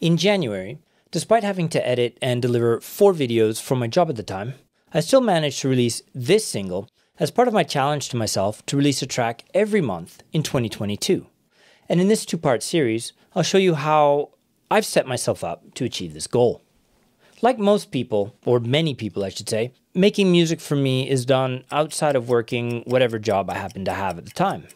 In January, despite having to edit and deliver 4 videos for my job at the time, I still managed to release this single as part of my challenge to myself to release a track every month in 2022. And in this 2-part series, I'll show you how I've set myself up to achieve this goal. Like most people, or many people I should say, making music for me is done outside of working whatever job I happen to have at the time.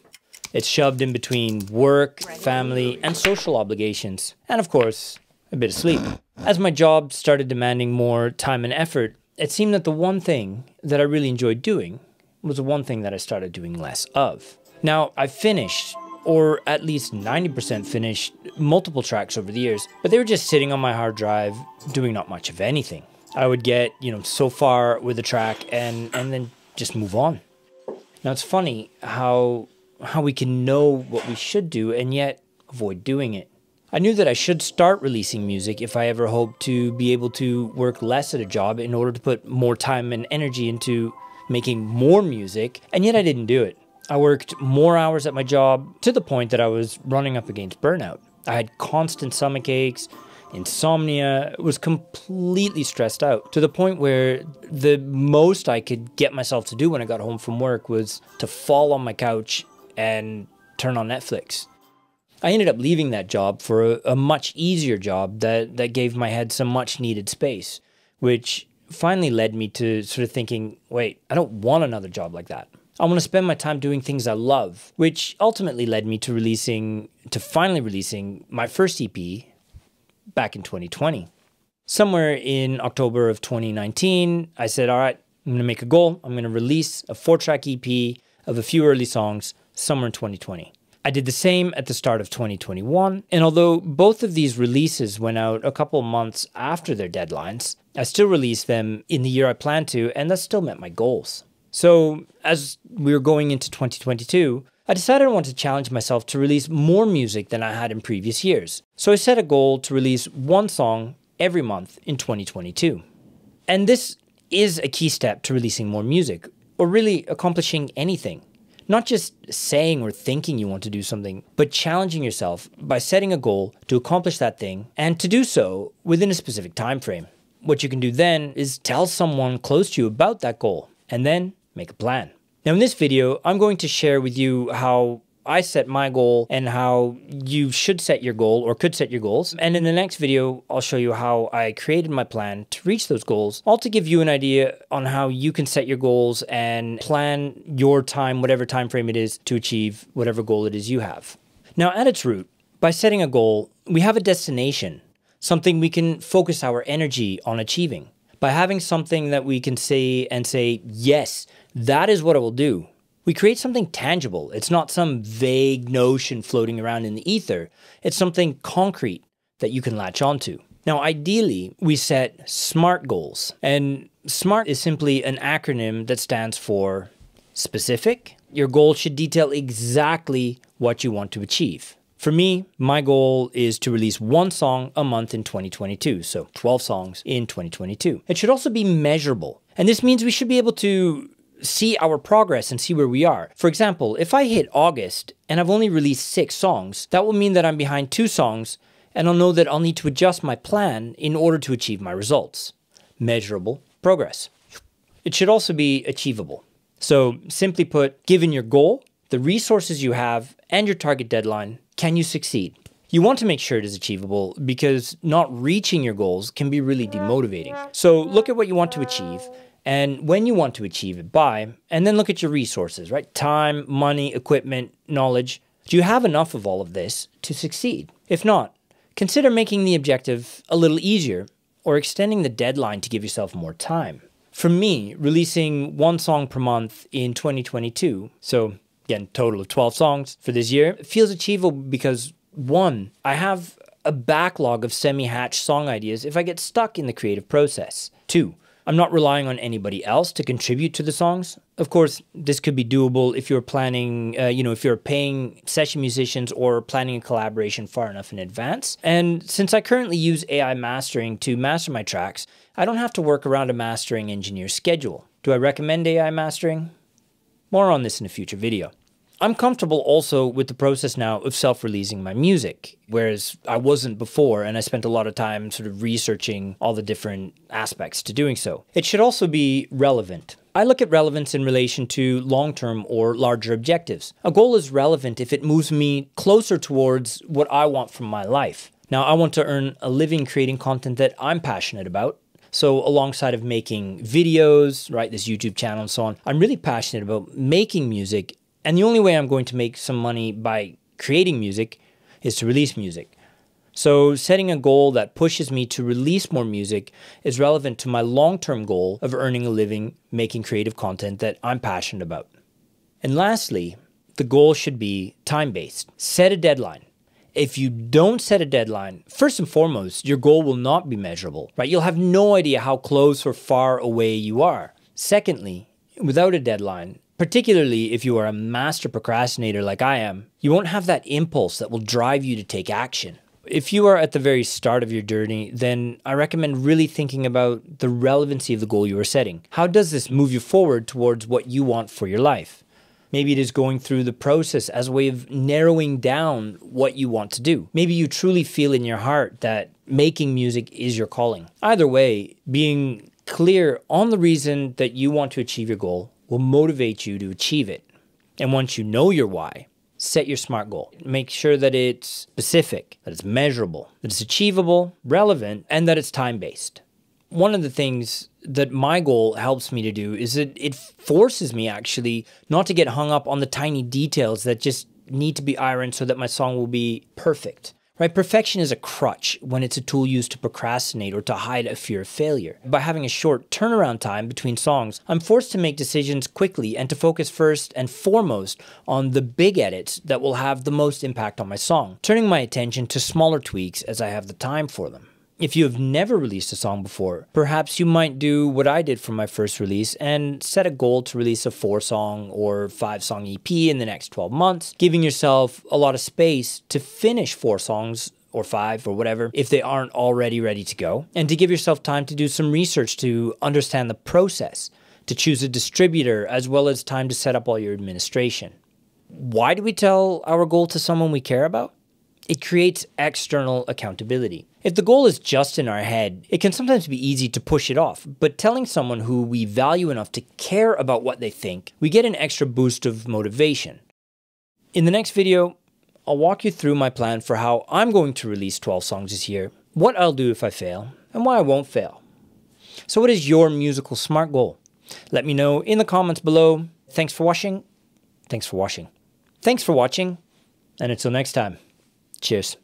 It's shoved in between work, family, and social obligations, and of course, a bit of sleep. As my job started demanding more time and effort, it seemed that the one thing that I really enjoyed doing was the one thing that I started doing less of. Now, I've finished, or at least 90% finished, multiple tracks over the years, but they were just sitting on my hard drive, doing not much of anything. I would get, so far with a track and then just move on. Now, it's funny how we can know what we should do and yet avoid doing it. I knew that I should start releasing music if I ever hoped to be able to work less at a job in order to put more time and energy into making more music, and yet I didn't do it. I worked more hours at my job to the point that I was running up against burnout. I had constant stomach aches, insomnia, was completely stressed out to the point where the most I could get myself to do when I got home from work was to fall on my couch and turn on Netflix. I ended up leaving that job for a much easier job that gave my head some much needed space, which finally led me to sort of thinking, wait, I don't want another job like that. I want to spend my time doing things I love, which ultimately led me to finally releasing my first EP back in 2020. Somewhere in October of 2019, I said, all right, I'm going to make a goal. I'm going to release a 4-track EP of a few early songs somewhere in 2020. I did the same at the start of 2021, and although both of these releases went out a couple months after their deadlines, I still released them in the year I planned to, and that still met my goals. So as we were going into 2022, I decided I wanted to challenge myself to release more music than I had in previous years. So I set a goal to release 1 song every month in 2022. And this is a key step to releasing more music, or really accomplishing anything. Not just saying or thinking you want to do something, but challenging yourself by setting a goal to accomplish that thing and to do so within a specific time frame. What you can do then is tell someone close to you about that goal and then make a plan. Now in this video, I'm going to share with you how I set my goal and how you should set your goal or could set your goals. And in the next video, I'll show you how I created my plan to reach those goals, all to give you an idea on how you can set your goals and plan your time, whatever time frame it is, to achieve whatever goal it is you have. Now at its root, by setting a goal, we have a destination, something we can focus our energy on achieving. By having something that we can say, yes, that is what I will do. We create something tangible. It's not some vague notion floating around in the ether. It's something concrete that you can latch onto. Now, ideally, we set SMART goals. And SMART is simply an acronym that stands for specific. Your goal should detail exactly what you want to achieve. For me, my goal is to release 1 song a month in 2022, so 12 songs in 2022. It should also be measurable. And this means we should be able to see our progress and see where we are. For example, if I hit August and I've only released 6 songs, that will mean that I'm behind 2 songs, and I'll know that I'll need to adjust my plan in order to achieve my results. Measurable progress. It should also be achievable. So simply put, given your goal, the resources you have, and your target deadline, can you succeed? You want to make sure it is achievable because not reaching your goals can be really demotivating. So look at what you want to achieve and when you want to achieve it by, and then look at your resources, right? Time, money, equipment, knowledge. Do you have enough of all of this to succeed? If not, consider making the objective a little easier or extending the deadline to give yourself more time. For me, releasing 1 song per month in 2022, so again, total of 12 songs for this year, feels achievable because 1, I have a backlog of semi-hatched song ideas if I get stuck in the creative process. 2, I'm not relying on anybody else to contribute to the songs. Of course, this could be doable if you're planning, if you're paying session musicians or planning a collaboration far enough in advance. And since I currently use AI mastering to master my tracks, I don't have to work around a mastering engineer's schedule. Do I recommend AI mastering? More on this in a future video. I'm comfortable also with the process now of self-releasing my music, whereas I wasn't before, and I spent a lot of time sort of researching all the different aspects to doing so. It should also be relevant. I look at relevance in relation to long-term or larger objectives. A goal is relevant if it moves me closer towards what I want from my life. Now, I want to earn a living creating content that I'm passionate about. So alongside of making videos, right, this YouTube channel and so on, I'm really passionate about making music. And the only way I'm going to make some money by creating music is to release music. So setting a goal that pushes me to release more music is relevant to my long-term goal of earning a living making creative content that I'm passionate about. And lastly, the goal should be time-based. Set a deadline. If you don't set a deadline, first and foremost, your goal will not be measurable, right? You'll have no idea how close or far away you are. Secondly, without a deadline, particularly if you are a master procrastinator like I am, you won't have that impulse that will drive you to take action. If you are at the very start of your journey, then I recommend really thinking about the relevancy of the goal you are setting. How does this move you forward towards what you want for your life? Maybe it is going through the process as a way of narrowing down what you want to do. Maybe you truly feel in your heart that making music is your calling. Either way, being clear on the reason that you want to achieve your goal will motivate you to achieve it. And once you know your why, set your SMART goal. Make sure that it's specific, that it's measurable, that it's achievable, relevant, and that it's time-based. One of the things that my goal helps me to do is that it forces me actually not to get hung up on the tiny details that just need to be ironed so that my song will be perfect. Right? Perfection is a crutch when it's a tool used to procrastinate or to hide a fear of failure. By having a short turnaround time between songs, I'm forced to make decisions quickly and to focus first and foremost on the big edits that will have the most impact on my song, turning my attention to smaller tweaks as I have the time for them. If you have never released a song before, perhaps you might do what I did for my first release and set a goal to release a 4-song or 5-song EP in the next 12 months, giving yourself a lot of space to finish 4 songs or 5 or whatever if they aren't already ready to go, and to give yourself time to do some research to understand the process, to choose a distributor, as well as time to set up all your administration. Why do we tell our goal to someone we care about? It creates external accountability. If the goal is just in our head, it can sometimes be easy to push it off, but telling someone who we value enough to care about what they think, we get an extra boost of motivation. In the next video, I'll walk you through my plan for how I'm going to release 12 songs this year, what I'll do if I fail, and why I won't fail. So what is your musical SMART goal? Let me know in the comments below. Thanks for watching. Thanks for watching. Thanks for watching, and until next time. Cheers.